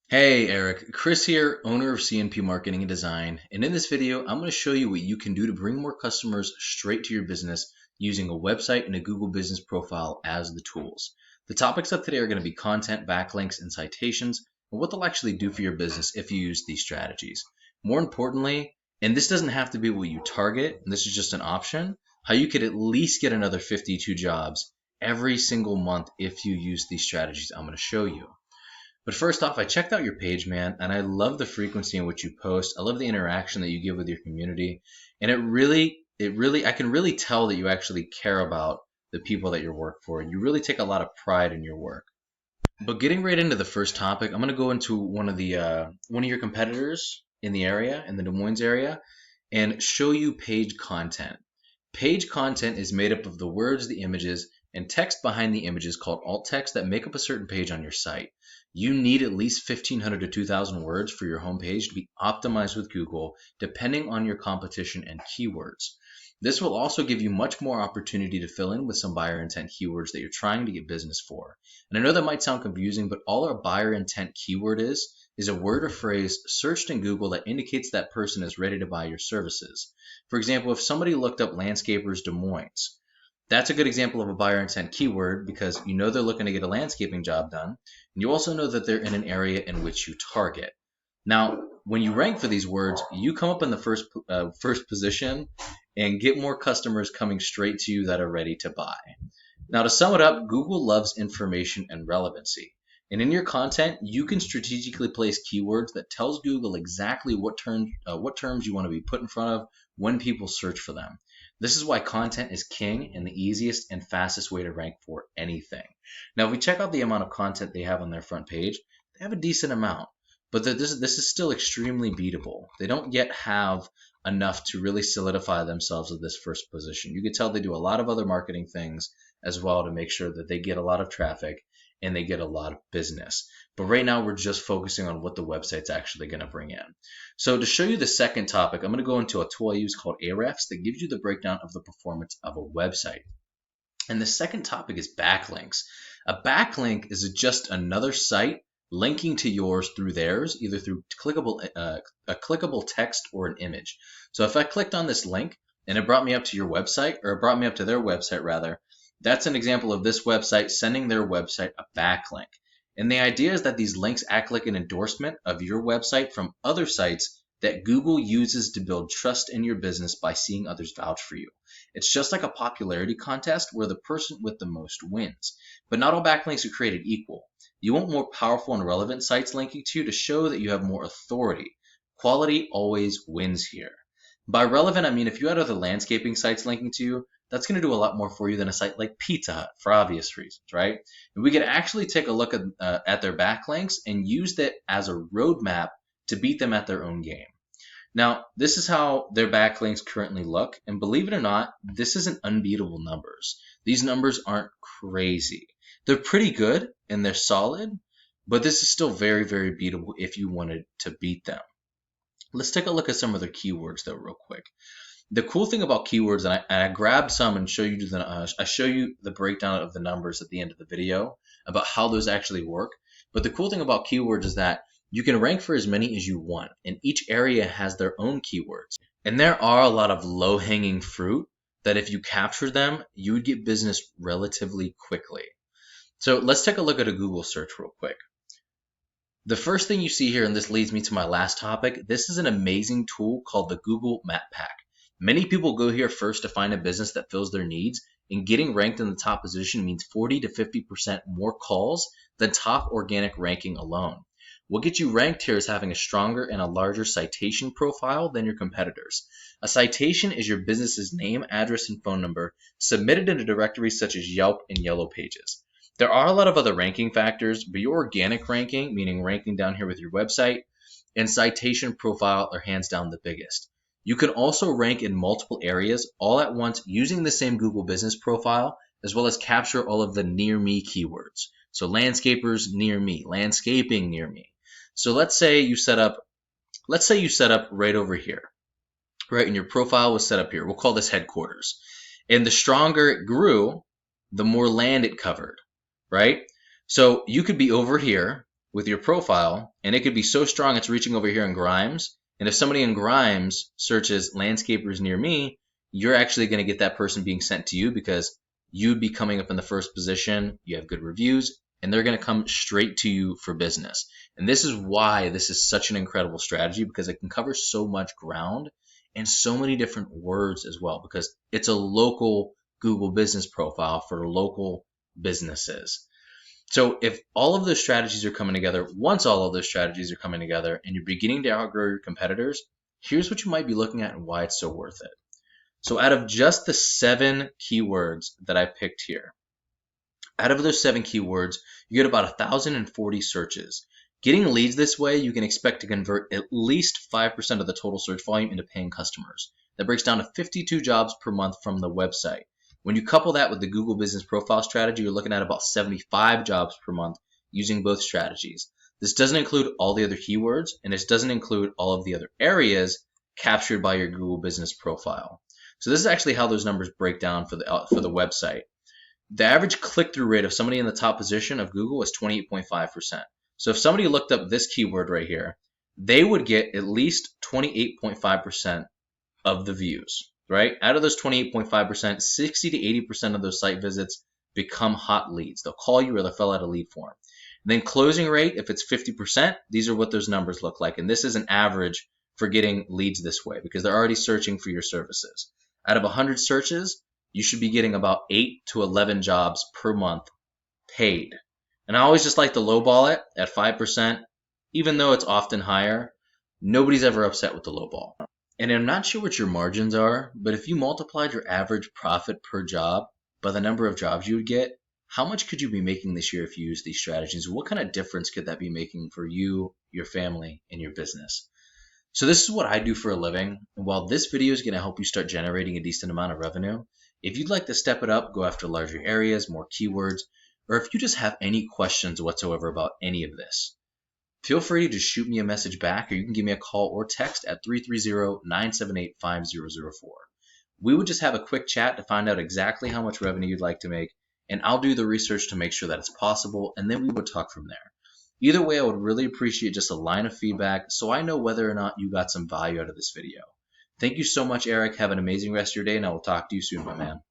Hey Eric, Chris here, owner of CNP Marketing and Design, and in this video I'm going to show you what you can do to bring more customers straight to your business using a website and a Google Business Profile as the tools. The topics of today are going to be content, backlinks, and citations, and what they'll actually do for your business if you use these strategies. More importantly, and this doesn't have to be what you target, and this is just an option, how you could at least get another 52 jobs every single month if you use these strategies I'm going to show you. But first off, I checked out your page, man, and I love the frequency in which you post. I love the interaction that you give with your community. And I can really tell that you actually care about the people that you work for. You really take a lot of pride in your work. But getting right into the first topic, I'm going to go into one of your competitors in the area, in the Des Moines area, and show you page content. Page content is made up of the words, the images, and text behind the images called alt text that make up a certain page on your site. You need at least 1,500 to 2,000 words for your homepage to be optimized with Google, depending on your competition and keywords. This will also give you much more opportunity to fill in with some buyer intent keywords that you're trying to get business for. And I know that might sound confusing, but all a buyer intent keyword is a word or phrase searched in Google that indicates that person is ready to buy your services. For example, if somebody looked up landscapers Des Moines, that's a good example of a buyer intent keyword because you know they're looking to get a landscaping job done. And you also know that they're in an area in which you target. Now, when you rank for these words, you come up in the first position and get more customers coming straight to you that are ready to buy. Now, to sum it up, Google loves information and relevancy. And in your content, you can strategically place keywords that tells Google exactly what terms you want to be put in front of when people search for them. This is why content is king and the easiest and fastest way to rank for anything. Now, if we check out the amount of content they have on their front page, they have a decent amount, but this is still extremely beatable. They don't yet have enough to really solidify themselves at this first position. You can tell they do a lot of other marketing things as well to make sure that they get a lot of traffic and they get a lot of business. But right now we're just focusing on what the website's actually going to bring in. So to show you the second topic, I'm going to go into a tool I use called Ahrefs that gives you the breakdown of the performance of a website. And the second topic is backlinks. A backlink is just another site linking to yours through theirs, either through a clickable text or an image. So if I clicked on this link and it brought me up to your website, or it brought me up to their website rather, that's an example of this website sending their website a backlink. And the idea is that these links act like an endorsement of your website from other sites that Google uses to build trust in your business by seeing others vouch for you. It's just like a popularity contest where the person with the most wins. But not all backlinks are created equal. You want more powerful and relevant sites linking to you to show that you have more authority. Quality always wins here. By relevant, I mean if you had other landscaping sites linking to you, that's going to do a lot more for you than a site like Pizza Hut for obvious reasons, right? And we could actually take a look at their backlinks and use that as a roadmap to beat them at their own game. Now, this is how their backlinks currently look, and believe it or not, this isn't unbeatable numbers. These numbers aren't crazy. They're pretty good and they're solid, but this is still very, very beatable if you wanted to beat them. Let's take a look at some of their keywords though real quick. The cool thing about keywords, and I grabbed some and show you I show you the breakdown of the numbers at the end of the video about how those actually work. But the cool thing about keywords is that you can rank for as many as you want, and each area has their own keywords. And there are a lot of low-hanging fruit that if you capture them, you would get business relatively quickly. So let's take a look at a Google search real quick. The first thing you see here, and this leads me to my last topic, this is an amazing tool called the Google Map Pack. Many people go here first to find a business that fills their needs, and getting ranked in the top position means 40 to 50% more calls than top organic ranking alone. What gets you ranked here is having a stronger and a larger citation profile than your competitors. A citation is your business's name, address, and phone number submitted in a directory such as Yelp and Yellow Pages. There are a lot of other ranking factors, but your organic ranking, meaning ranking down here with your website, and citation profile are hands down the biggest. You can also rank in multiple areas all at once using the same Google Business Profile, as well as capture all of the near me keywords. So landscapers near me, landscaping near me. So let's say you set up right over here, right? And your profile was set up here. We'll call this headquarters. And the stronger it grew, the more land it covered, right? So you could be over here with your profile, and it could be so strong it's reaching over here in Grimes. And if somebody in Grimes searches landscapers near me, you're actually going to get that person being sent to you because you'd be coming up in the first position, you have good reviews, and they're going to come straight to you for business. And this is why this is such an incredible strategy, because it can cover so much ground and so many different words as well, because it's a local Google business profile for local businesses. So if all of those strategies are coming together, once all of those strategies are coming together and you're beginning to outgrow your competitors, here's what you might be looking at and why it's so worth it. So out of just the 7 keywords that I picked here, out of those 7 keywords, you get about 1,040 searches. Getting leads this way, you can expect to convert at least 5% of the total search volume into paying customers. That breaks down to 52 jobs per month from the website. When you couple that with the Google Business Profile strategy, you're looking at about 75 jobs per month using both strategies. This doesn't include all the other keywords, and this doesn't include all of the other areas captured by your Google Business Profile. So this is actually how those numbers break down for the website. The average click-through rate of somebody in the top position of Google is 28.5%. So if somebody looked up this keyword right here, they would get at least 28.5% of the views, right? Out of those 28.5%, 60 to 80% of those site visits become hot leads. They'll call you or they'll fill out a lead form. And then closing rate, if it's 50%, these are what those numbers look like. And this is an average for getting leads this way because they're already searching for your services. Out of 100 searches, you should be getting about 8 to 11 jobs per month paid. And I always just like to lowball it at 5%, even though it's often higher. Nobody's ever upset with the lowball. And I'm not sure what your margins are, but if you multiplied your average profit per job by the number of jobs you would get, how much could you be making this year if you use these strategies? What kind of difference could that be making for you, your family, and your business? So this is what I do for a living. And while this video is going to help you start generating a decent amount of revenue, if you'd like to step it up, go after larger areas, more keywords, or if you just have any questions whatsoever about any of this, feel free to shoot me a message back, or you can give me a call or text at 330-978-5004. We would just have a quick chat to find out exactly how much revenue you'd like to make, and I'll do the research to make sure that it's possible, and then we would talk from there. Either way, I would really appreciate just a line of feedback so I know whether or not you got some value out of this video. Thank you so much, Eric. Have an amazing rest of your day, and I will talk to you soon, my man.